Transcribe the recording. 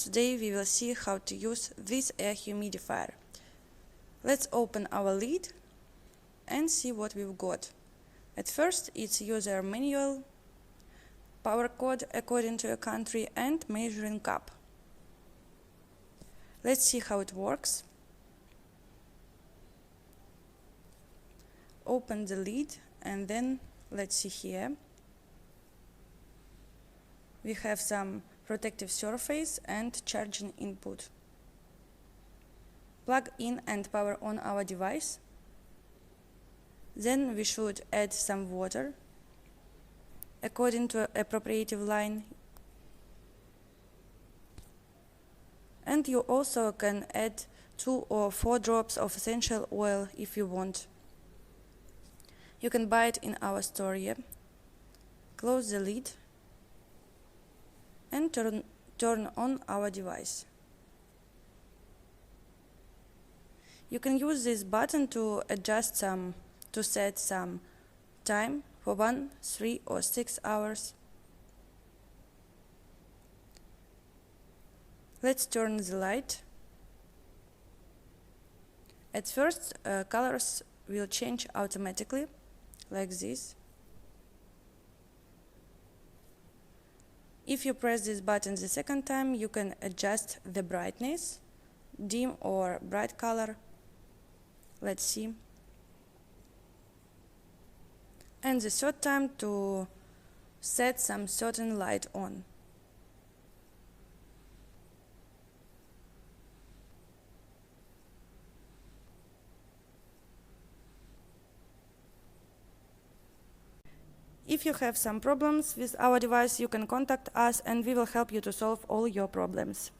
today we will see how to use this air humidifier. Let's open our lid and see what we've got. At first, it's user manual, power code according to a country, and measuring cup. Let's see how it works. Open the lid and then let's see here. We have some protective surface and charging input. Plug in and power on our device. Then we should add some water according to appropriate line. And you also can add 2 or 4 drops of essential oil if you want. You can buy it in our store here. Close the lid and turn on our device. You can use this button to set some time for 1, 3 or 6 hours. Let's turn the light. At first, colors will change automatically, like this. If you press this button the second time, you can adjust the brightness, dim or bright color. Let's see. And the third time to set some certain light on. If you have some problems with our device, you can contact us and we will help you to solve all your problems.